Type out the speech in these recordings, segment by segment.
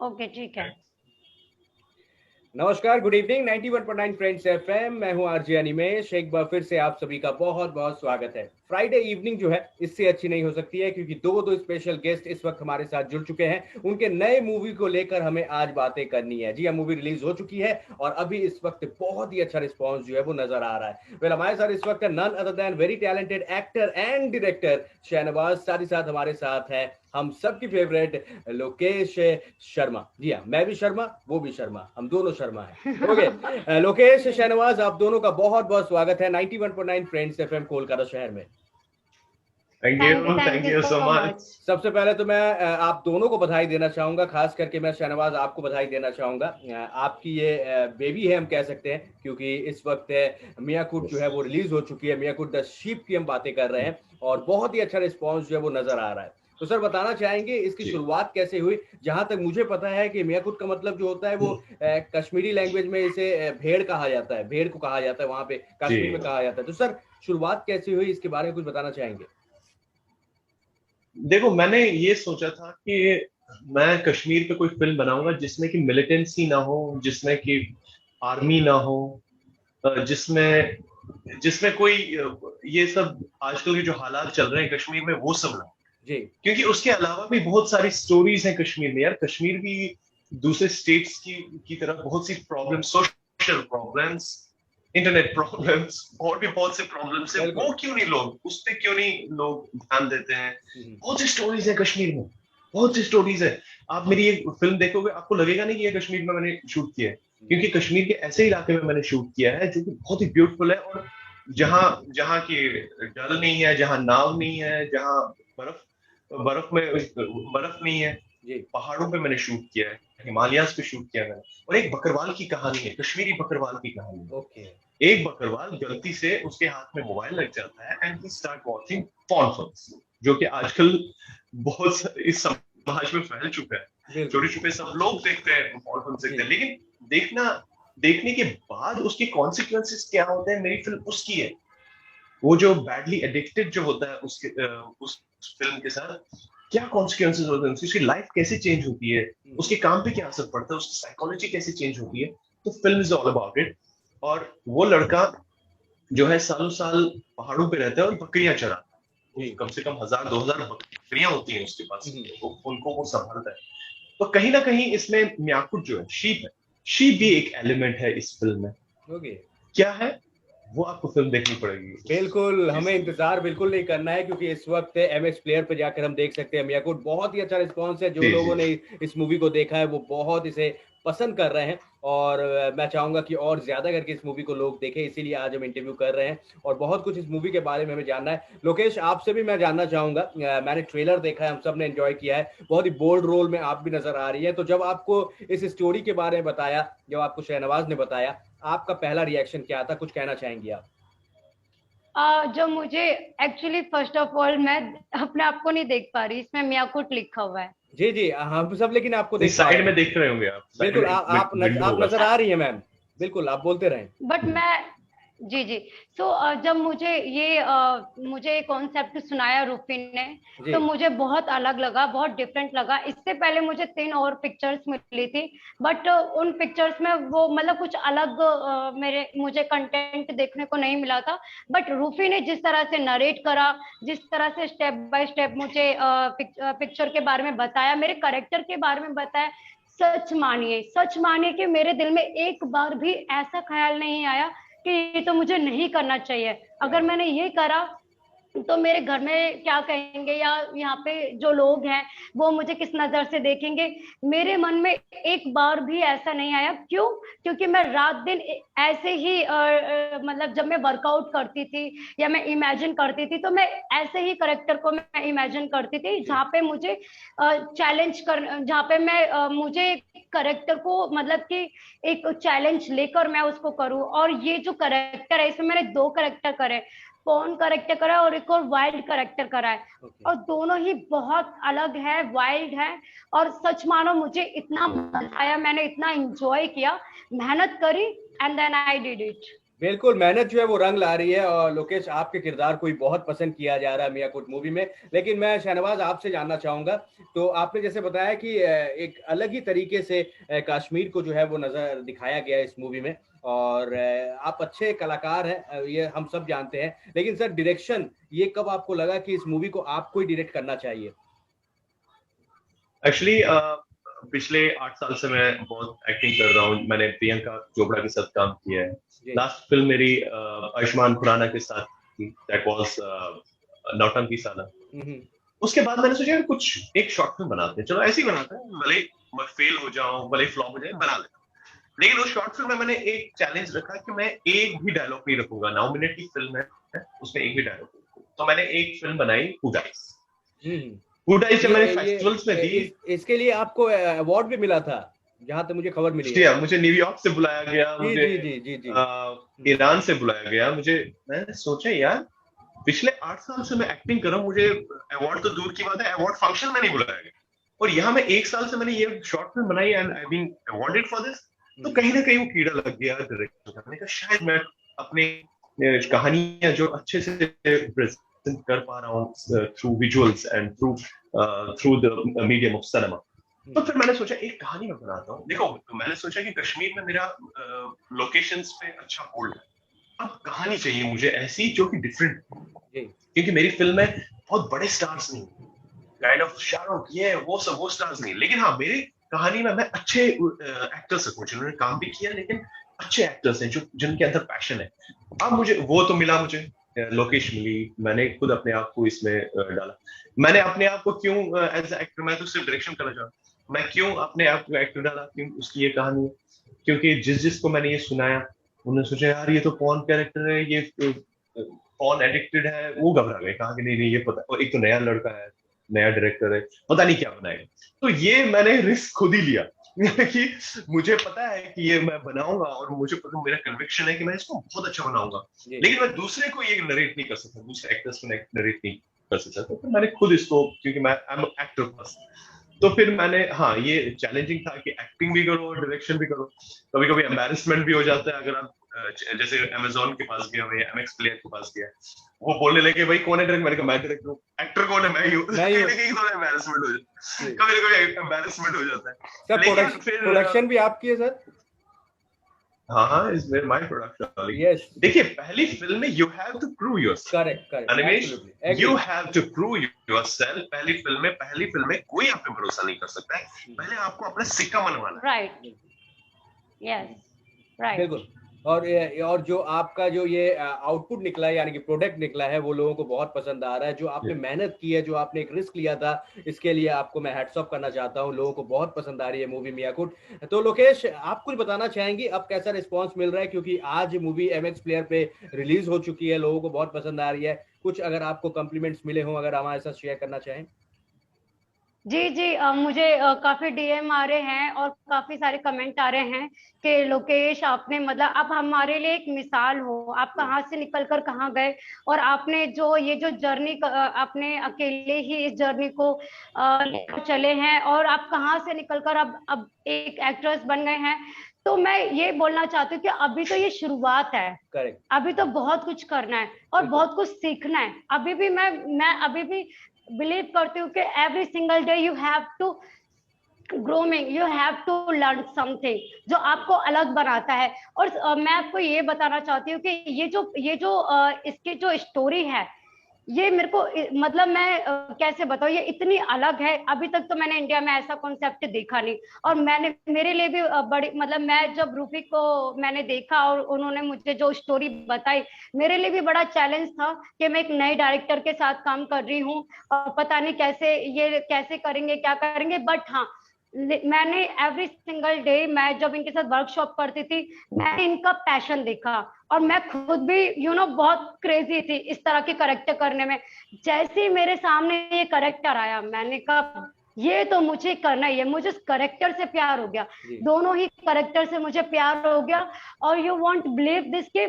Okay, ठीक है। नमस्कार, गुड इवनिंग। 91.9 फ्रेंड्स एफएम, मैं हूं आरजे अनिमेश। एक बार फिर से आप सभी का बहुत बहुत स्वागत है। फ्राइडे इवनिंग जो है इससे अच्छी नहीं हो सकती है, क्योंकि दो स्पेशल गेस्ट इस वक्त हमारे साथ जुड़ चुके हैं। उनके नए मूवी को लेकर हमें आज बातें करनी है। जी हाँ, मूवी रिलीज हो चुकी है और अभी इस वक्त बहुत ही अच्छा रिस्पॉन्स जो है वो नजर आ रहा है। वेल, हमारे साथ इस वक्त none other than very talented actor and director Shahnawaz, साथ ही साथ हमारे साथ है हम सबकी फेवरेट लोकेश शर्मा। जी हाँ, मैं भी शर्मा, वो भी शर्मा, हम दोनों शर्मा हैं। ओके, लोकेश शहनवाज, आप दोनों का बहुत बहुत स्वागत है 91.9 फ्रेंड्स एफएम कोलकाता शहर में। Thank thank you you so so much. Much. सबसे पहले तो मैं आप दोनों को बधाई देना चाहूंगा, खास करके मैं शहनवाज आपको बधाई देना चाहूंगा। आपकी ये बेबी है हम कह सकते हैं, क्योंकि इस वक्त मियाकुट जो है वो रिलीज हो चुकी है। मियाकुट द शीप की हम बातें कर रहे हैं और बहुत ही अच्छा रिस्पॉन्स जो है वो नजर आ रहा है। तो सर, बताना चाहेंगे इसकी जी शुरुआत कैसे हुई? जहां तक मुझे पता है कि मियाकुट का मतलब जो होता है वो कश्मीरी लैंग्वेज में इसे भेड़ कहा जाता है, भेड़ को कहा जाता है, वहां पे जी कश्मीर में कहा जाता है। तो सर, शुरुआत कैसे हुई, इसके बारे में कुछ बताना चाहेंगे? देखो, मैंने ये सोचा था कि मैं कश्मीर पे कोई फिल्म बनाऊंगा जिसमें कि मिलिटेंसी ना हो, जिसमें कि आर्मी ना हो, जिसमें जिसमें कोई ये सब आजकल के जो हालात चल रहे हैं कश्मीर में वो सब ना हो। जी क्योंकि उसके अलावा भी बहुत सारी स्टोरीज हैं कश्मीर में। यार, कश्मीर भी दूसरे स्टेट्स की तरह बहुत सी problems, social problems, internet problems और भी बहुत से प्रॉब्लम्स है। बिल्कुल। वो क्यों नहीं, लोग उस पे क्यों नहीं लोग ध्यान देते हैं? हम्म, बहुत सी स्टोरीज है कश्मीर में, बहुत सी स्टोरीज है। आप मेरी एक फिल्म देखोगे, आपको लगेगा नहीं कि ये कश्मीर में मैंने शूट किया है, क्योंकि कश्मीर के ऐसे इलाके में मैंने शूट किया है जो कि बहुत ही ब्यूटीफुल है। और जहाँ जहाँ की डल नहीं है, जहाँ नाव नहीं है, जहाँ बर्फ बर्फ में बर्फ नहीं है, जी। पहाड़ों पे मैंने शूट किया है, हिमालयाज पे शूट किया है मैंने। और एक बकरवाल की कहानी है, कश्मीरी बकरवाल की कहानी ओके। है। एक बकरवाल गलती से उसके हाथ में मोबाइल लग जाता है and he start watching porn films, जो कि आजकल इस समाज में फैल चुका है। बिल्कुल। छोटे छोटे सब लोग देखते हैं, पॉर्न फिल्म देखते जी। हैं, लेकिन देखना देखने के बाद उसके कॉन्सिक्वेंसेस क्या होते हैं, मेरी फिल्म उसकी है। वो जो बैडली एडिक्टेड जो होता है उसके उस फिल्म के साथ क्या कॉन्सिक्वेंसेस होते हैं, उसकी लाइफ कैसे चेंज होती है, उसके काम पे क्या असर पड़ता है, उसकी साइकोलॉजी कैसे चेंज होती है। तो film is all about it. और वो लड़का जो है सालों साल पहाड़ों पे रहता है और बकरियां चराता है। जी। कम से कम 1000-2000 बकरियां होती हैं उसके पास, हम्म, तो उनको वो संभालता है। तो कहीं ना कहीं इसमें म्याकुट जो है, शीप है, शीप भी एक एलिमेंट है इस फिल्म में। ओके। क्या है वो आपको फिल्म देखनी पड़ेगी उस बिल्कुल, चीज हमें के लिए। इंतजार बिल्कुल नहीं करना है, क्योंकि इस वक्त एमएक्स प्लेयर पे जाकर हम देख सकते हैं। मियाकुट बहुत ही अच्छा रिस्पांस है, जो जी लोगों जी ने इस मूवी को देखा है वो बहुत इसे पसंद कर रहे हैं। और मैं चाहूंगा कि और ज्यादा करके इस मूवी को लोग देखें, इसीलिए आज हम इंटरव्यू कर रहे हैं और बहुत कुछ इस मूवी के बारे में हमें जानना है। लोकेश, आपसे भी मैं जानना चाहूंगा, मैंने ट्रेलर देखा है, हम सब ने एंजॉय किया है, बहुत ही बोल्ड रोल में आप भी नजर आ रही है। तो जब आपको इस स्टोरी के बारे में बताया, जब आपको शहनवाज ने बताया, आपका पहला रिएक्शन क्या था? कुछ कहना चाहेंगी आप? जो मुझे एक्चुअली फर्स्ट ऑफ ऑल मैं अपने आप को नहीं देख पा रही, इसमें मियाकुट लिखा हुआ है। जी जी, हम सब लेकिन आपको नहीं, देख पा रहे साइड हैं। में देख रहे होंगे आप, साइड बिल्कुल, में एक आप विंडो होगा। नजर आ रही हैं मैम। बिल्कुल, आप बोलते रहें। बट मैं जी जी। सो जब मुझे कॉन्सेप्ट सुनाया रूफी ने, जी। तो मुझे बहुत अलग लगा, बहुत डिफरेंट लगा। इससे पहले मुझे 3 और पिक्चर्स मिली थी, बट उन पिक्चर्स में वो मतलब कुछ अलग मेरे मुझे कंटेंट देखने को नहीं मिला था। बट रूफी ने जिस तरह से नरेट करा, जिस तरह से स्टेप बाय स्टेप मुझे पिक्चर के बारे में बताया, मेरे करेक्टर के बारे में बताया, सच मानिए कि मेरे दिल में एक बार भी ऐसा ख्याल नहीं आया कि ये तो मुझे नहीं करना चाहिए। क्या अगर बात। मैंने ये करा तो मेरे घर में क्या कहेंगे, या यहाँ पे जो लोग हैं वो मुझे किस नजर से देखेंगे। मेरे मन में एक बार भी ऐसा नहीं आया। क्यों? क्योंकि मैं रात दिन ऐसे ही मतलब जब मैं वर्कआउट करती थी या मैं इमेजिन करती थी, तो मैं ऐसे ही करेक्टर को मैं इमेजिन करती थी, जी। जहाँ पे मुझे चैलेंज कर जहाँ पे मैं मुझे करेक्टर को मतलब कि एक चैलेंज लेकर मैं उसको करूं। और ये जो करेक्टर है, इसमें मैंने 2 करेक्टर करे, पॉन करेक्टर करा है और एक और वाइल्ड करेक्टर करा है। ओके। और दोनों ही बहुत अलग है, वाइल्ड है। और सच मानो मुझे इतना मजा आया, मैंने इतना एंजॉय किया, मेहनत करी, and then I did it. बिल्कुल, मेहनत जो है वो रंग ला रही है और लोकेश आपके किरदार को भी बहुत पसंद किया जा रहा है मियाकोट मूवी में। लेकिन मैं शहनवाज़ आपसे जानना चाहूँगा, तो आपने जैसे बताया कि एक अलग ही तरीके से कश्मीर को जो है वो नज़र दिखाया गया है इस मूवी में और आप अच्छे कलाकार हैं, ये हम सब जानते हैं। लेकिन सर डायरेक्शन, ये कब आपको लगा कि इस मूवी को आपको ही डायरेक्ट करना चाहिए? एक्चुअली पिछले 8 साल से मैं बहुत एक्टिंग कर रहा हूँ। मैंने प्रियंका चोपड़ा के साथ काम किया है। जी। लास्ट फिल्म मेरी आयुष्मान खुराना के साथ थी, दैट वाज नौटंकी साला। हुँ, हुँ। उसके बाद मैंने सोचा यार कुछ एक शॉर्ट फिल्म बनाते हैं, चलो ऐसे ही बनाते हैं, भले ही मैं फेल हो जाऊं, भले ही फ्लॉप हो जाए, बना लेते हैं। लेकिन उस शॉर्ट फिल्म में मैंने एक चैलेंज रखा कि मैं एक भी डायलॉग नहीं रखूंगा। 9 मिनट की फिल्म है, उसमें एक भी डायलॉग नहीं रखूंगा। तो मैंने एक फिल्म बनाई, हुडाइस। हुँ, हुँ। हुडाइस जब मैंने ये फेस्टिवल्स में दी, इसके लिए आपको अवार्ड भी मिला था, जहाँ तक मुझे खबर मिली जी है। हाँ, मुझे न्यूयॉर्क से बुलाया गया, जी, मुझे जी, जी, जी, जी। हुँ, ईरान से बुलाया गया। मुझे, मैंने सोचा यार पिछले 8 साल से मैं एक्टिंग कर रहा हूँ, मुझे अवार्ड तो दूर की बात है, अवार्ड फंक्शन में नहीं बुलाया गया। और यहाँ मैं 1 साल से मैंने ये शॉर्ट फिल्म बनाई and I been awarded for this. तो हुँ। कहीं ना कहीं वो कीड़ा लग गया डायरेक्शन का। मैंने कहा शायद मैं अपनी कहानियां जो अच्छे से प्रेजेंट कर पा रहा हूँ through visuals and through the medium of cinema. तो फिर मैंने सोचा एक कहानी मैं बनाता हूँ। देखो, तो मैंने सोचा कि कश्मीर में मेरा लोकेशंस पे अच्छा होल्ड है। अब कहानी चाहिए मुझे ऐसी जो कि डिफरेंट, जी। क्योंकि मेरी फिल्म में बहुत बड़े स्टार्स नहीं, काइंड ऑफ शाहरुख ये वो सब वो स्टार्स नहीं, लेकिन हाँ मेरी कहानी में मैं अच्छे एक्टर्स रखूं जिन्होंने काम भी किया, लेकिन अच्छे एक्टर्स हैं जो जिनके अंदर पैशन है। अब मुझे वो तो मिला, मुझे लोकेश मिली, मैंने खुद अपने आप को इसमें डाला। मैंने अपने आप को क्यों एज एक्टर, मैं तो सिर्फ डायरेक्शन करना चाहता, मैं क्यों अपने आप को एक्टर डाला, क्यों उसकी ये कहानी है। क्योंकि जिस जिसको मैंने ये सुनाया, उन्होंने सोचा यार ये तो पॉर्न कैरेक्टर है, ये पॉर्न एडिक्टेड है, वो घबरा गए, कहा कि नहीं नहीं ये पता, और एक तो नया लड़का है, नया डायरेक्टर है, पता नहीं क्या बनाएगा। तो ये मैंने रिस्क खुद ही लिया कि मुझे पता है कि ये मैं बनाऊंगा और मुझे पता, मेरा कन्विक्शन है कि मैं इसको बहुत अच्छा बनाऊंगा, जी। लेकिन मैं दूसरे को ये नरेट नहीं कर सकता, दूसरे एक्टर्स को नरेट नहीं कर सकता। तो फिर मैंने खुद इसको, क्योंकि मैं आई एम एक्टर फर्स्ट, तो फिर मैंने, हाँ ये चैलेंजिंग था कि एक्टिंग भी करो और डायरेक्शन भी करो। कभी कभी एम्बैरेसमेंट भी हो जाता है, अगर आप जैसे अमेजोन के पास गया या एमएक्स प्लेयर के पास गया, वो बोलने लगे भाई कौन है डायरेक्टर, मैंने कहा मैं डायरेक्टर हूँ, एक्टर कौन है, मैं ही हूँ। मैं ही हूँ। कहीं थोड़ा एम्बैरेसमेंट हो जाता है, जी। कभी ना कभी एम्बैरेसमेंट हो जाता सर है, लेकिन फिर प्रोडक्शन भी आपकी है सर? हाँ हाँ, इज माय प्रोडक्शन। यस। देखिए पहली फिल्म में you have to prove yourself, correct, correct, Animesh, absolutely you agree. Have to prove yourself. पहली फिल्म में कोई आप पे भरोसा नहीं कर सकता है, पहले आपको अपना सिक्का मनवाना है। राइट। यस। राइट। बिल्कुल। और जो आपका जो ये आउटपुट निकला है, यानी कि प्रोडक्ट निकला है, वो लोगों को बहुत पसंद आ रहा है। जो आपने मेहनत की है, जो आपने एक रिस्क लिया था, इसके लिए आपको मैं हैट्स ऑफ करना चाहता हूँ। लोगों को बहुत पसंद आ रही है मूवी मियाकुट। तो लोकेश, आप कुछ बताना चाहेंगी अब कैसा रिस्पॉन्स मिल रहा है, क्योंकि आज मूवी एमएक्स प्लेयर पे रिलीज हो चुकी है, लोगों को बहुत पसंद आ रही है। कुछ अगर आपको कॉम्प्लीमेंट्स मिले हों, अगर हमारे साथ शेयर करना चाहें। जी जी, मुझे काफी डीएम आ रहे हैं और काफी सारे कमेंट आ रहे हैं कि लोकेश आपने मतलब आप हमारे लिए एक मिसाल हो, आप कहाँ से निकल कर कहाँ गए, और आपने जो ये जो जर्नी आपने अकेले ही इस जर्नी को लेकर चले हैं, और आप कहाँ से निकल कर अब एक एक्ट्रेस बन गए हैं। तो मैं ये बोलना चाहती हूँ कि अभी तो ये शुरुआत है, करेक्ट। अभी तो बहुत कुछ करना है और बिल्कुल। बहुत कुछ सीखना है। अभी भी मैं अभी भी बिलीव करती हूँ कि every single day you have to grooming, you have to learn something जो आपको अलग बनाता है। और मैं आपको ये बताना चाहती हूँ कि ये जो इसकी जो स्टोरी है, ये मेरे को मतलब मैं कैसे बताऊँ, ये इतनी अलग है। अभी तक तो मैंने इंडिया में ऐसा कॉन्सेप्ट देखा नहीं, और मैंने मेरे लिए भी बड़ी मतलब मैं जब रूफी को मैंने देखा और उन्होंने मुझे जो स्टोरी बताई, मेरे लिए भी बड़ा चैलेंज था कि मैं एक नए डायरेक्टर के साथ काम कर रही हूँ और पता नहीं कैसे ये कैसे करेंगे क्या करेंगे। बट हाँ, मैंने एवरी सिंगल डे मैं जब इनके साथ वर्कशॉप करती थी, मैंने इनका पैशन देखा, और मैं खुद भी बहुत क्रेजी थी इस तरह के करेक्टर करने में। जैसे ही मेरे सामने ये करेक्टर आया, मैंने कहा ये तो मुझे करना ही है। मुझे इस करेक्टर से प्यार हो गया, दोनों ही करेक्टर से मुझे प्यार हो गया। और यू वॉन्ट बिलीव दिस कि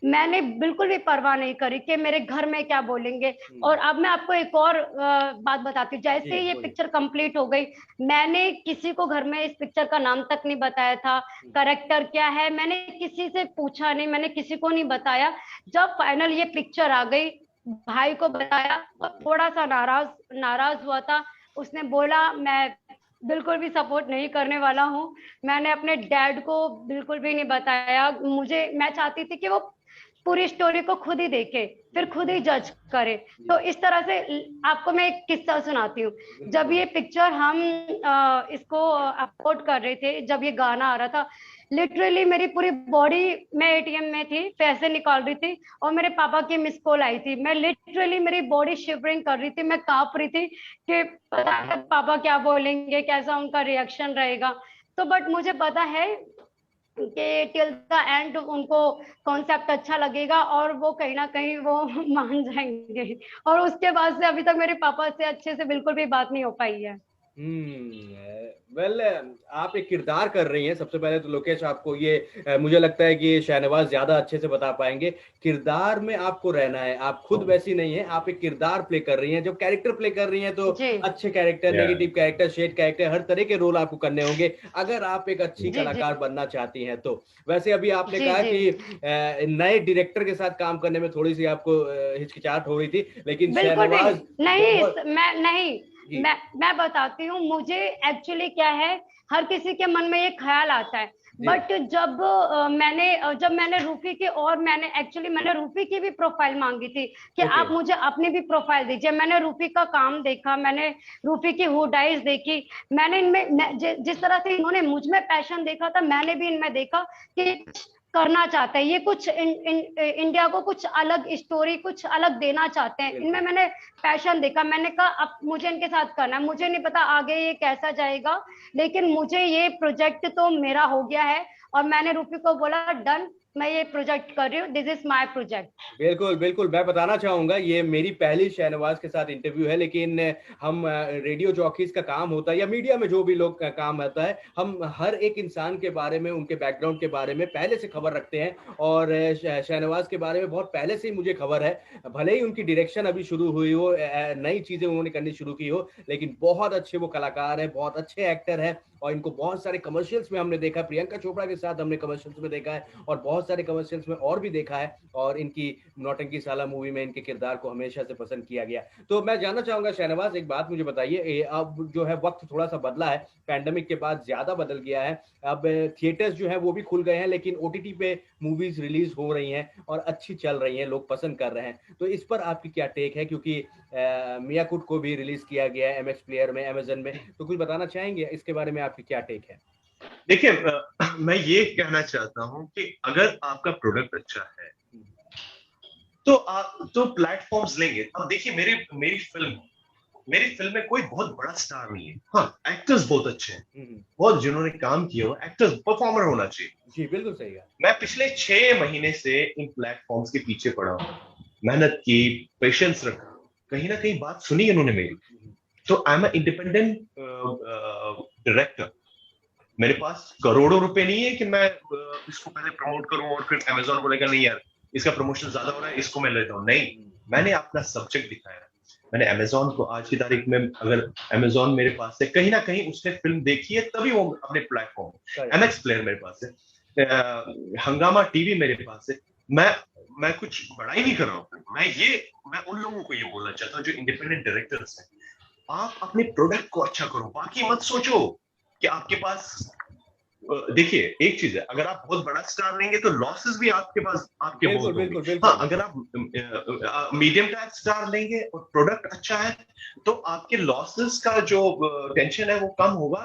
मैंने बिल्कुल भी परवाह नहीं करी कि मेरे घर में क्या बोलेंगे। और अब मैं आपको एक और बात बताती हूँ। जैसे ही ये पिक्चर कंप्लीट हो गई, मैंने किसी को घर में इस पिक्चर का नाम तक नहीं बताया था, करेक्टर क्या है मैंने किसी से पूछा नहीं, मैंने किसी को नहीं बताया। जब फाइनल ये पिक्चर आ गई, भाई को बताया, थोड़ा सा नाराज नाराज हुआ था। उसने बोला मैं बिल्कुल भी सपोर्ट नहीं करने वाला हूँ। मैंने अपने डैड को बिल्कुल भी नहीं बताया। मैं चाहती थी कि वो पूरी स्टोरी को खुद ही देखे, फिर खुद ही जज करे। तो इस तरह से आपको मैं एक किस्सा सुनाती हूँ। जब ये पिक्चर हम इसको अपलोड कर रहे थे, जब ये गाना आ रहा था, लिटरली मेरी पूरी बॉडी, मैं एटीएम में थी, पैसे निकाल रही थी और मेरे पापा की मिस कॉल आई थी। मैं लिटरली, मेरी बॉडी शिवरिंग कर रही थी, मैं कांप रही थी कि पता नहीं पापा क्या बोलेंगे, कैसा उनका रिएक्शन रहेगा। तो बट मुझे पता है कि टिल द एंड उनको कॉन्सेप्ट अच्छा लगेगा और वो कहीं ना कहीं वो मान जाएंगे। और उसके बाद से अभी तक मेरे पापा से अच्छे से बिल्कुल भी बात नहीं हो पाई है। वेल, आप एक किरदार कर रही हैं। सबसे पहले तो लोकेश, आपको ये मुझे लगता है कि शहनवाज ज्यादा अच्छे से बता पाएंगे। किरदार में आपको रहना है, आप खुद वैसी नहीं है, आप एक किरदार प्ले कर रही हैं। जब कैरेक्टर प्ले कर रही हैं तो अच्छे character, negative character, shade character, हर तरह के रोल आपको करने होंगे अगर आप एक अच्छी कलाकार बनना चाहती हैं तो। वैसे अभी आपने कहा कि नए डायरेक्टर के साथ काम करने में थोड़ी सी आपको हिचकिचाहट हो रही थी, लेकिन शहनवाज नहीं, मैं बताती हूँ। मुझे एक्चुअली क्या है, हर किसी के मन में ये ख्याल आता है। बट जब मैंने रूफी की, और मैंने रूफी की भी प्रोफाइल मांगी थी कि आप मुझे अपनी भी प्रोफाइल दीजिए। मैंने रूफी का काम देखा, मैंने रूफी की हुड आइज देखी, मैंने इनमें जिस तरह से इन्होंने मुझ में पैशन देखा था, मैंने भी इनमें देखा कि करना चाहते हैं ये कुछ इंडिया को कुछ अलग स्टोरी, कुछ अलग देना चाहते हैं। इनमें मैंने पैशन देखा। मैंने कहा अब मुझे इनके साथ करना है। मुझे नहीं पता आगे ये कैसा जाएगा, लेकिन मुझे ये प्रोजेक्ट तो मेरा हो गया है और मैंने रूपी को बोला डन, मैं ये प्रोजेक्ट कर रही हूँ, दिस इज माय प्रोजेक्ट। बिल्कुल बिल्कुल, मैं बताना चाहूंगा ये मेरी पहली शहनवाज के साथ इंटरव्यू है, लेकिन हम रेडियो जॉकीज का काम होता है या मीडिया में जो भी लोग का काम होता है, हम हर एक इंसान के बारे में, उनके बैकग्राउंड के बारे में पहले से खबर रखते हैं। और शहनवाज के बारे में बहुत पहले से ही मुझे खबर है। भले ही उनकी डायरेक्शन अभी शुरू हुई हो, नई चीजें उन्होंने करनी शुरू की हो, लेकिन बहुत अच्छे वो कलाकार है, बहुत अच्छे एक्टर है। और इनको बहुत सारे कमर्शियल्स में हमने देखा, प्रियंका चोपड़ा के साथ हमने कमर्शियल्स में देखा है और बहुत सारे कमर्शियल्स में और भी देखा है। और इनकी नौटंकी साला मूवी में इनके किरदार को हमेशा से पसंद किया गया। तो मैं जानना चाहूंगा शहनवाज, एक बात मुझे बताइए, अब जो है वक्त थोड़ा सा बदला है, पैंडेमिक के बाद ज्यादा बदल गया है। अब थिएटर्स जो है वो भी खुल गए हैं, लेकिन ओटीटी पे मूवीज रिलीज हो रही हैं और अच्छी चल रही हैं, लोग पसंद कर रहे हैं। तो इस पर आपकी क्या टेक है? क्योंकि मियाकुट को भी रिलीज किया गया है एमएक्स प्लेयर में, अमेजन में, तो कुछ बताना चाहेंगे इसके बारे में? आपकी क्या टेक है? देखिए, मैं ये कहना चाहता हूं कि अगर आपका प्रोडक्ट अच्छा है तो आप तो प्लेटफॉर्म्स लेंगे। अब देखिए, मेरी फिल्म में कोई बहुत बड़ा स्टार नहीं है। हाँ, एक्टर्स बहुत अच्छे हैं, बहुत जिन्होंने काम किया हो, एक्टर्स परफॉर्मर होना चाहिए। जी बिल्कुल सही है। मैं पिछले 6 महीने से इन प्लेटफॉर्म्स के पीछे पड़ा हूं, मेहनत की, पेशेंस रखा, कहीं ना कहीं बात सुनी इन्होंने मेरी। तो आई एम इंडिपेंडेंट डायरेक्टर। मेरे पास करोड़ों रुपए नहीं है कि मैं इसको पहले प्रमोट करूं और फिर अमेजोन बोलेगा नहीं यार इसका प्रमोशन ज्यादा हो रहा है, इसको मैं ले जाऊं। नहीं, मैंने अपना सब्जेक्ट दिखाया। मैंने अमेजोन को आज की तारीख में, अगर अमेजोन मेरे पास से कहीं ना कहीं उसने फिल्म देखी है तभी वो अपने प्लेटफॉर्म, एमएक्स प्लेयर मेरे पास है, हंगामा टीवी मेरे पास है। मैं कुछ बड़ा ही नहीं कर रहा हूँ। मैं उन लोगों को ये बोलना चाहता हूँ जो इंडिपेंडेंट डायरेक्टर्स हैं, आप अपने प्रोडक्ट को अच्छा करो, बाकी मत सोचो कि आपके पास। देखिए, एक चीज है, अगर आप बहुत बड़ा स्टार लेंगे तो लॉसेस भी आपके पास, आपके बहुत होंगे। हाँ, अगर आप मीडियम टाइप स्टार लेंगे और प्रोडक्ट अच्छा है तो आपके लॉसेस का जो टेंशन है वो कम होगा।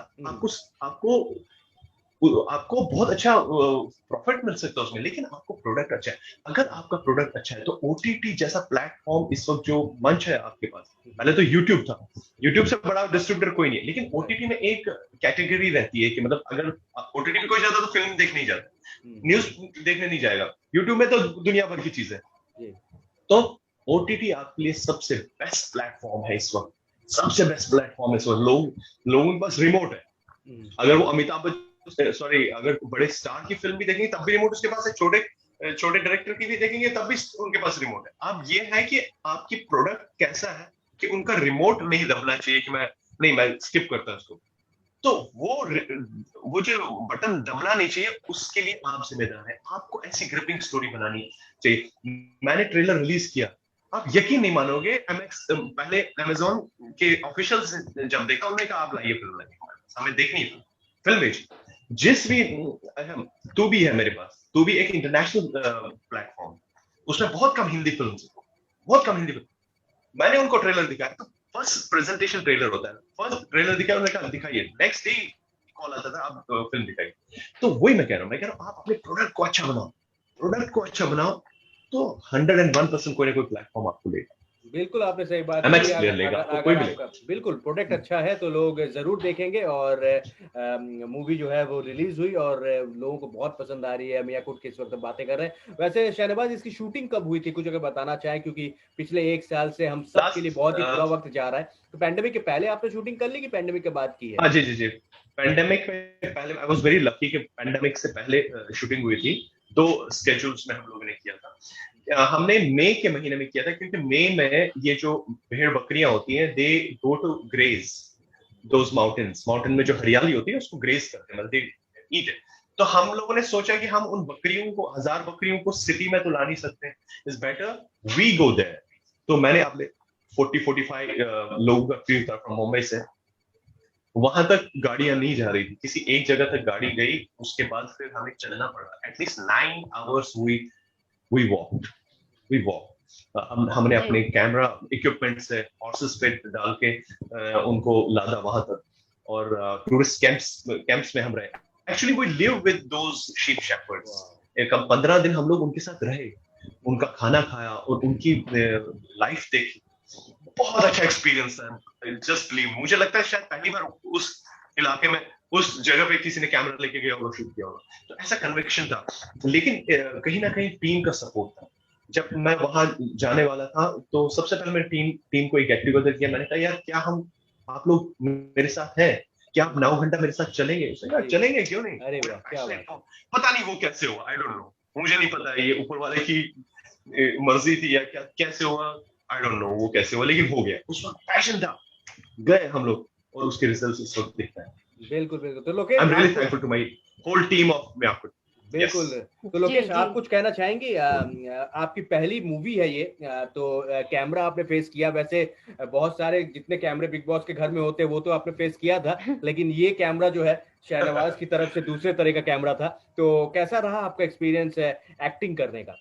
आपको बहुत अच्छा प्रॉफिट मिल सकता है उसमें, लेकिन आपको प्रोडक्ट अच्छा है। अगर आपका प्रोडक्ट अच्छा है तो ओटीटी जैसा प्लेटफॉर्म इस वक्त जो मंच है आपके पास, पहले तो यूट्यूब था, यूट्यूब से बड़ा डिस्ट्रीब्यूटर कोई नहीं है, लेकिन ओटीटी में एक कैटेगरी रहती है कि मतलब अगर ओटीटी में कोई जाता तो फिल्म देखने नहीं जाता, न्यूज देखने नहीं जाएगा, यूट्यूब में तो दुनिया भर की चीज है। तो ओटीटी आपके लिए सबसे बेस्ट प्लेटफॉर्म है इस वक्त, सबसे बेस्ट प्लेटफॉर्म है इस वक्त। लोगों के पास रिमोट है, अगर वो अमिताभ बच्चन, सॉरी, अगर बड़े स्टार की फिल्म भी देखेंगे तब भी रिमोट उसके पास है, छोटे छोटे डायरेक्टर की भी देखेंगे तब भी उनके पास रिमोट है। अब ये है कि आपकी प्रोडक्ट कैसा है कि उनका रिमोट नहीं दबना चाहिए कि मैं स्किप करता हूं उसको। तो वो जो बटन दबना नहीं चाहिए, उसके लिए आप जिम्मेदार है। आपको ऐसी ग्रिपिंग स्टोरी बनानी चाहिए। मैंने ट्रेलर रिलीज किया, आप यकीन नहीं मानोगे, एमएक्स पहले अमेज़न के ऑफिशियल्स जब देखा उन्होंने कहा आप लाइए फिल्म, लाइए हमें देखनी है फिल्म भेज। जिस भी तू भी है मेरे पास, तू भी एक इंटरनेशनल प्लेटफॉर्म, उसमें बहुत कम हिंदी फिल्म, बहुत कम हिंदी फिल्म। मैंने उनको ट्रेलर दिखाया, तो फर्स्ट प्रेजेंटेशन ट्रेलर होता है, फर्स्ट ट्रेलर दिखाया, उन्होंने कहा दिखाइए, नेक्स्ट डे कॉल आता था आप फिल्म दिखाइए। तो वही मैं कह रहा हूँ आप अपने प्रोडक्ट को अच्छा बनाओ, प्रोडक्ट को अच्छा बनाओ, तो 101% कोई ना कोई प्लेटफॉर्म आपको लेगा। बिल्कुल आपने सही बात एमएक्स की। प्लेयर लेगा, अगर कोई भी आपका लेगा। बिल्कुल प्रोडक्ट अच्छा है तो लोग जरूर देखेंगे। और मूवी जो है वो रिलीज हुई और लोगों को बहुत पसंद आ रही है। मियाकोट की इस वक्त बातें कर रहे हैं। वैसे शहनवाज, इसकी शूटिंग कब हुई थी, कुछ अगर बताना चाहें, क्योंकि पिछले 1 साल से हम सब के लिए बहुत ही बुरा वक्त जा रहा है। तो पैंडेमिक के पहले आपने शूटिंग कर ली कि पैंडेमिक के बाद की है? हाँ जी जी जी, पैंडेमिक में पहले आई वाज वेरी लकी कि पैंडेमिक से पहले शूटिंग हुई थी। 2 स्केड्यूल्स में हम लोगों ने किया था। हमने मई के महीने में किया था, क्योंकि मई में ये जो भेड़ बकरियां होती हैं, they go to graze those mountains, mountain में जो हरियाली होती है उसको ग्रेज करते हैं, मतलब ईट है। तो हम लोगों ने सोचा कि हम उन बकरियों को, 1000 बकरियों को सिटी में तो ला नहीं सकते, is better we go there. तो मैंने अपने 40-45 लोगों का टीम था फ्रॉम मुंबई से, वहां तक गाड़ियां नहीं जा रही थी, किसी एक जगह तक गाड़ी गई, उसके बाद फिर हमें चलना पड़ा एटलीस्ट 9 आवर्स। We walk. हमने अपने कैमरा इक्विपमेंट से हॉर्सेस पे डाल के उनको लादा वहां तक, और टूरिस्ट कैंप्स में हम रहे। Actually we live with those sheep shepherds. एक 15 दिन हम लोग उनके साथ रहे, उनका खाना खाया और उनकी लाइफ देखी। बहुत अच्छा एक्सपीरियंस है, जस्ट बिलीव। मुझे लगता है शायद पहली बार उस इलाके में, उस जगह पे किसी ने कैमरा लेके गया होगा, शूट किया होगा, तो ऐसा कन्विक्शन था। लेकिन कहीं ना कहीं टीम का सपोर्ट था। जब मैं वहां जाने वाला था तो सबसे पहले मैंने टीम को एक गेट टुगेदर किया। मैंने कहा यार, क्या हम, आप लोग मेरे साथ हैं, क्या आप 9 घंटा मेरे साथ चलेंगे? चलेंगे, क्यों नहीं। अरे वाह, क्या बात। पता नहीं वो कैसे हुआ, आई डोंट नो, मुझे नहीं पता, ये ऊपर वाले की मर्जी थी या क्या, कैसे हुआ आई डोंट नो वो कैसे हुआ, लेकिन हो गया। उस वक्त पैशन था, गए हम लोग, और उसके रिजल्ट्स इस वक्त दिखता है। बिल्कुल बिल्कुल। तो Lokesh, I am really thankful to my whole team of Miyakot. बिल्कुल। तो लोकेश, आप कुछ कहना चाहेंगे? आपकी पहली मूवी है ये, तो कैमरा आपने फेस किया। वैसे बहुत सारे जितने कैमरे बिग बॉस के घर में होते हैं वो तो आपने फेस किया था, लेकिन ये कैमरा जो है शहनवाज की तरफ से दूसरे तरह का कैमरा था। तो कैसा रहा आपका एक्सपीरियंस है एक्टिंग करने का?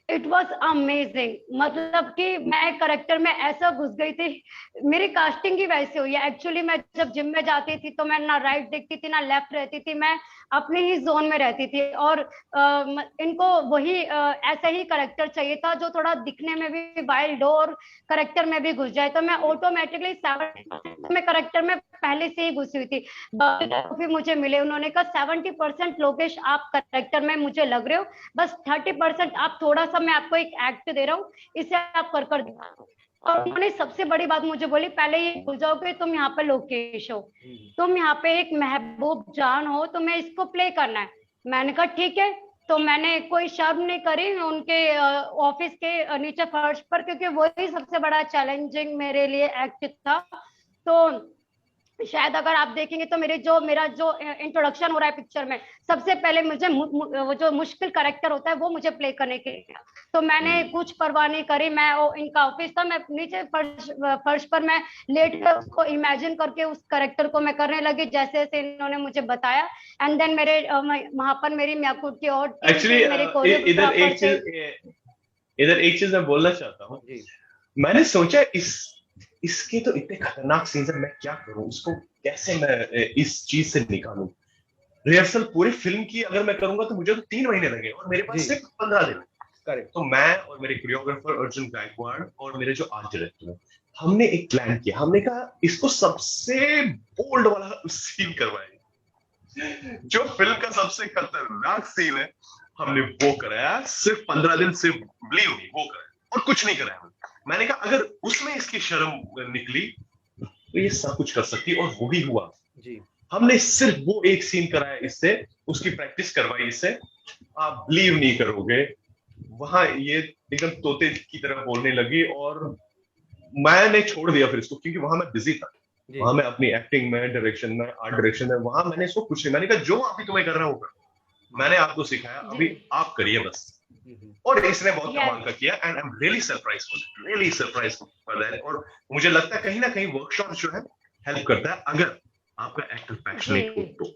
It was amazing. मतलब कि मैं करेक्टर में ऐसा घुस गई थी। मेरी कास्टिंग ही वैसे हुई है। एक्चुअली मैं जब जिम में जाती थी तो मैं ना राइट देखती थी ना लेफ्ट रहती थी, मैं अपने ही जोन में रहती थी। और इनको वही ऐसा ही करेक्टर चाहिए था जो थोड़ा दिखने में भी वाइल्ड हो और करेक्टर में भी घुस जाए। तो मैं ऑटोमेटिकली 70% में करेक्टर में पहले से ही घुसी हुई थी। फिर मुझे मिले, उन्होंने कहा 70% लोकेश आप करेक्टर में मुझे लग रहे हो, बस 30% आप थोड़ा सा, मैं आपको एक एक्ट दे रहा हूँ, इसे आप कर दिखाओ। और उन्होंने सबसे बड़ी बात मुझे बोली, पहले ये भूल जाओ कि तुम यहाँ पे लोकेश हो, तुम यहाँ पे एक महबूब जान हो, तुम्हें इसको प्ले करना है। मैंने कहा ठीक है। तो मैंने कोई शर्म नहीं करी उनके ऑफिस के नीचे फर्श पर, क्योंकि वही सबसे बड़ा चैलेंजिंग मेरे लिए एक्ट था। तो शायद अगर आप देखेंगे तो मेरा जो इंट्रोडक्शन हो रहा है पिक्चर में, सबसे पहले मुझे वो जो मुश्किल कैरेक्टर होता है वो मुझे प्ले करने के लिए। तो मैंने कुछ परवाह नहीं करी। मैं इनका ऑफिस था, मैं नीचे फर्श पर मैं लेट कर उसको इमेजिन करके उस कैरेक्टर को मैं करने लगी जैसे जैसे इन्होंने मुझे बताया। एंड देन मेरे वहां पर मेरी मियाकोट की और एक्चुअली इधर एक चीज मैं बोलना चाहता हूँ। मैंने सोचा इसके तो इतने खतरनाक सीन्स है, मैं क्या करूं, इसको कैसे मैं इस चीज से निकालूं। रिहर्सल पूरी फिल्म की अगर मैं करूंगा तो मुझे तो 3 महीने लगे और मेरे पास सिर्फ 15 दिन। करेक्ट। तो मैं और मेरे कोरियोग्राफर अर्जुन गायकवाड़ और मेरे जो आर्ट डायरेक्टर है, हमने एक प्लान किया। हमने कहा इसको सबसे बोल्ड वाला सीन करवाएंगे, जो फिल्म का सबसे खतरनाक सीन है हमने वो कराया। सिर्फ 15 दिन, सिर्फ बिलीव मी वो कराया और कुछ नहीं कराया। मैंने कहा अगर उसमें इसकी शर्म निकली तो ये सब कुछ कर सकती है, और वही हुआ जी। हमने सिर्फ वो एक सीन कराया इससे, उसकी प्रैक्टिस करवाई इससे, आप बिलीव नहीं करोगे, वहां ये एकदम तोते की तरह बोलने लगी और मैंने छोड़ दिया फिर इसको, क्योंकि वहां मैं बिजी था। वहां मैं अपनी एक्टिंग में, डायरेक्शन में, आर्ट डायरेक्शन में, वहां मैंने इसको कुछ नहीं, मैंने कहा जो अभी तुम्हें करना होगा, मैंने आपको सिखाया, अभी आप करिए बस। और इसने बहुत कमाल का किया and I am really surprise for that. और मुझे लगता है कहीं ना कहीं वर्कशॉप जो है हेल्प करता है, अगर आपका एक्टर पैशनेट हो तो।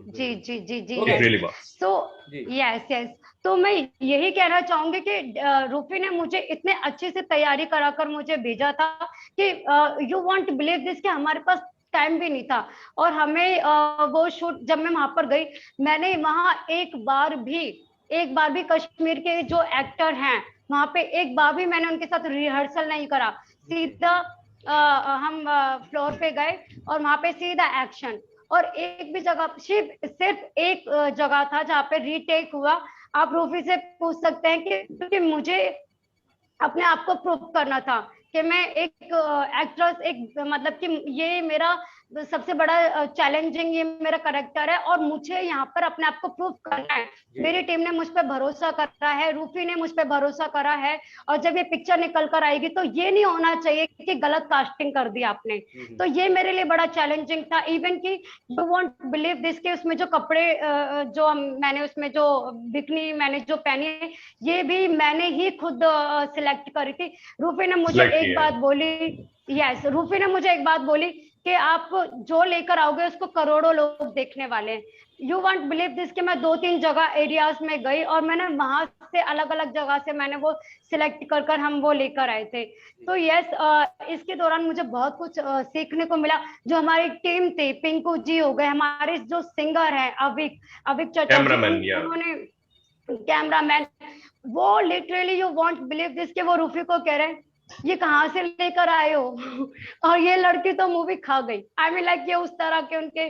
जी जी जी जी really तो यस यस तो मैं यही कहना चाहूंगी कि रूफी ने मुझे इतने अच्छे से तैयारी कराकर मुझे भेजा था कि यू वॉन्ट बिलीव दिस कि हमारे पास टाइम भी नहीं था। और हमें वो शूट, जब मैं वहां पर गई, मैंने वहां एक बार भी कश्मीर के जो एक्टर हैं वहां पे एक बार भी मैंने उनके साथ रिहर्सल नहीं करा। सीधा हम फ्लोर पे गए और वहां पे सीधा एक्शन। और एक भी जगह, सिर्फ एक जगह था जहाँ पे रीटेक हुआ। आप रूफी से पूछ सकते हैं कि क्योंकि मुझे अपने आप को प्रूव करना था कि मैं एक एक्ट्रेस, एक मतलब कि ये मेरा सबसे बड़ा चैलेंजिंग ये मेरा करेक्टर है और मुझे यहाँ पर अपने आप को प्रूव करना है। मेरी टीम ने मुझ पर भरोसा करा है, रूफी ने मुझ पर भरोसा करा है। और जब ये पिक्चर निकल कर आएगी तो ये नहीं होना चाहिए कि गलत कास्टिंग कर दी आपने। तो ये मेरे लिए बड़ा चैलेंजिंग था। इवन कि यू वॉन्ट बिलीव दिस के उसमें जो कपड़े जो मैंने उसमें जो बिकनी मैंने जो पहनी है, ये भी मैंने ही खुद सिलेक्ट करी थी। रूफी ने मुझे एक बात बोली, रूफी ने मुझे एक बात बोली कि आप जो लेकर आओगे उसको करोड़ों लोग देखने वाले हैं। यू वांट बिलीव दिस कि मैं 2-3 जगह एरियाज में गई और मैंने वहां से अलग अलग जगह से मैंने वो सिलेक्ट कर हम वो लेकर आए थे। तो इसके दौरान मुझे बहुत कुछ सीखने को मिला। जो हमारी टीम थी, पिंकू जी हो गए, हमारे जो सिंगर हैं अविक चटर्जी, उन्होंने कैमरामैन, वो literally you want believe this के वो रूफी को कह रहे हैं ये कहाँ से लेकर आए हो और ये लड़की तो मूवी खा गई। आई मीन लाइक ये उस तरह के उनके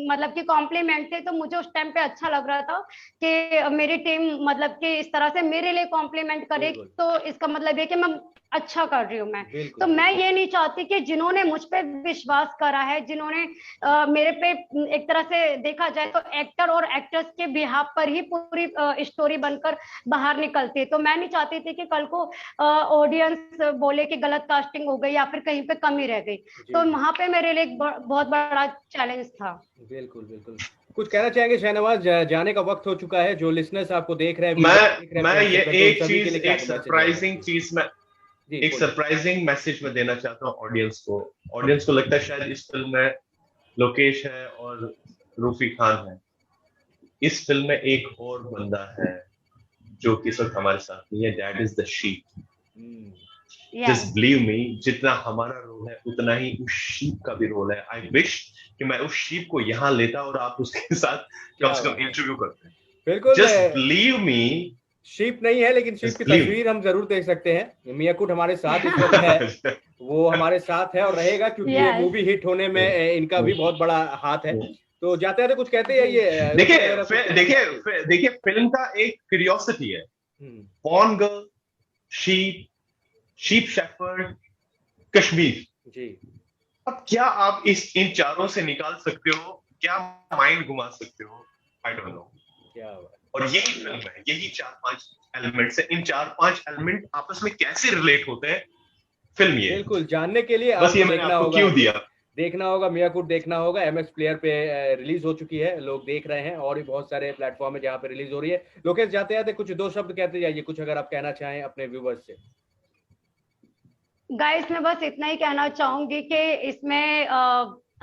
मतलब कि कॉम्प्लीमेंट थे। तो मुझे उस टाइम पे अच्छा लग रहा था कि मेरी टीम मतलब कि इस तरह से मेरे लिए कॉम्प्लीमेंट करे, तो इसका मतलब ये कि मैं अच्छा कर रही हूँ मैं। तो मैं ये नहीं चाहती कि जिन्होंने मुझ पे विश्वास करा है, जिन्होंने मेरे पे एक तरह से देखा जाए तो एक्टर और एक्ट्रेस के बिहाफ पर ही पूरी स्टोरी बनकर बाहर निकलती है। तो मैं नहीं चाहती थी कि कल को ऑडियंस बोले कि गलत कास्टिंग हो गई या फिर कहीं पे कमी रह गई। तो वहां पे मेरे लिए एक बहुत बड़ा चैलेंज था। बिल्कुल बिल्कुल। कुछ कहना चाहेंगे शहनवाज? जाने का वक्त हो चुका है। जो लिसनर्स आपको देख रहे हैं, मैं ये एक सरप्राइजिंग मैसेज में देना चाहता हूँ ऑडियंस को लगता है शायद इस फिल्म में लोकेश है और रूफी खान है। इस फिल्म में एक और बंदा है जो कि इस वक्त हमारे साथ नहीं है, that is the sheep. Just believe me, जितना हमारा रोल है उतना ही उस शीप का भी रोल है। आई विश कि मैं उस शीप को यहाँ लेता और आप उसके साथ कम से कम इंटरव्यू करते। बिल्कुल, जस्ट बिलीव मी। शीप नहीं है लेकिन शीप की तस्वीर हम जरूर देख सकते हैं। मियाकुट हमारे साथ इस वक्त है, वो हमारे साथ है और रहेगा, क्योंकि ये मूवी हिट होने में इनका भी बहुत बड़ा हाथ है। तो जाते जाते कुछ कहते हैं ये देखिए फिल्म का एक क्यूरियोसिटी है, पॉर्न girl, sheep shepherd, Kashmir ji. अब क्या आप इन चारों से निकाल सकते हो? क्या माइंड घुमा सकते हो? I don't know. क्या और यही फिल्म है, यही 4-5 एलिमेंट से, इन 4-5 एलिमेंट आपस में कैसे रिलेट होते हैं, फिल्म ये बिल्कुल जानने के लिए बस ये मैंने आपको क्यों दिया, देखना होगा, मियाकुट देखना होगा। MX प्लेयर पे रिलीज हो चुकी है, लोग देख रहे हैं, और भी बहुत सारे प्लेटफॉर्म है जहाँ पे रिलीज हो रही है। लोकेश जाते जाते कुछ 2 शब्द कहते जाइए, कुछ अगर आप कहना चाहें अपने व्यूवर्स से। गाइस मैं बस इतना ही कहना चाहूंगी कि इसमें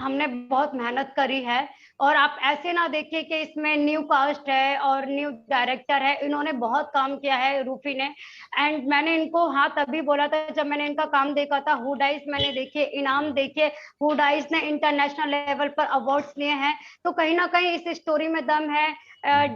हमने बहुत मेहनत करी है और आप ऐसे ना देखिए कि इसमें न्यू कास्ट है और न्यू डायरेक्टर है। इन्होंने बहुत काम किया है रूफी ने। एंड मैंने इनको हाँ तभी बोला था जब मैंने इनका काम देखा था। हू डाइस मैंने देखे, इनाम देखे, हू डाइस ने इंटरनेशनल लेवल पर अवार्ड्स लिए हैं। तो कहीं ना कहीं इस स्टोरी में दम है,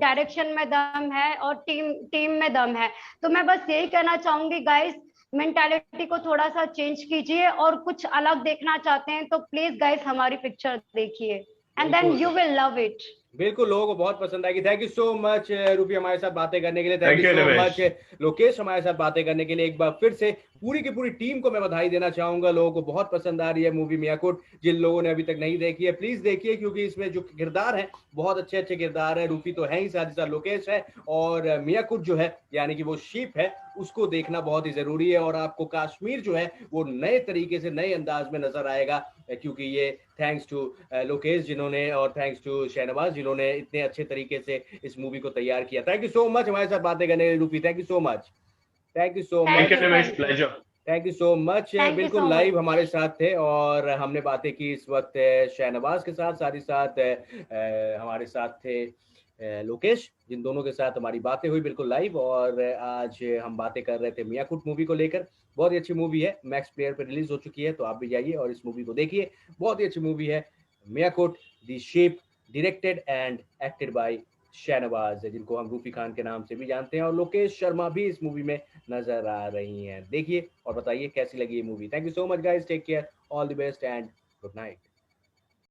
डायरेक्शन में दम है और टीम में दम है। तो मैं बस यही कहना चाहूंगी गाइस, मेंटालिटी को थोड़ा सा चेंज कीजिए और कुछ अलग देखना चाहते हैं तो प्लीज गाइस हमारी पिक्चर देखिए and then you will love it. बिल्कुल, लोगों को बहुत पसंद आएगी। थैंक यू सो मच रूपी हमारे साथ बातें करने के लिए। Thank you so much Lokesh हमारे साथ बातें करने के लिए। एक बार फिर से पूरी की पूरी टीम को मैं बधाई देना चाहूंगा। लोगों को बहुत पसंद आ रही है मूवी मियाकुट। जिन लोगों ने अभी तक नहीं देखी है प्लीज देखिए, क्योंकि इसमें जो किरदार है बहुत अच्छे अच्छे किरदार है। रूफी तो है ही, साथ ही साथ लोकेश है, और मियाकुट जो है यानी कि वो शीप है, उसको देखना बहुत ही जरूरी है। और आपको कश्मीर जो है वो नए तरीके से, नए अंदाज में नजर आएगा, क्योंकि ये थैंक्स टू लोकेश जिन्होंने, और थैंक्स टू शहनवाज जिन्होंने इतने अच्छे तरीके से इस मूवी को तैयार किया। थैंक यू सो मच हमारे साथ बातें करने के लिए Rufi. Thank you so much. Thank you so thank much. You Nimesh, thank you. Pleasure. Thank you so much. Thank you बिल्कुल सो लाइव मच। हमारे साथ थे और हमने बातें की इस वक्त शहनवाज के साथ, साथ ही साथ हमारे साथ थे लोकेश, जिन दोनों के साथ हमारी बातें हुई बिल्कुल लाइव। और आज हम बातें कर रहे थे मियाकुट मूवी को लेकर। बहुत ही अच्छी मूवी है, मैक्स प्लेयर पे रिलीज हो चुकी है, तो आप भी जाइए और इस मूवी को देखिए। बहुत ही अच्छी मूवी है Miyakut the shape, directed and acted by Shahnawaz, जिनको हम रूफी खान के नाम से भी जानते हैं, और लोकेश शर्मा भी इस मूवी में नजर आ रही हैं। देखिए और बताइए कैसी लगी ये movie. Thank you so much guys, take care, all the best and good night.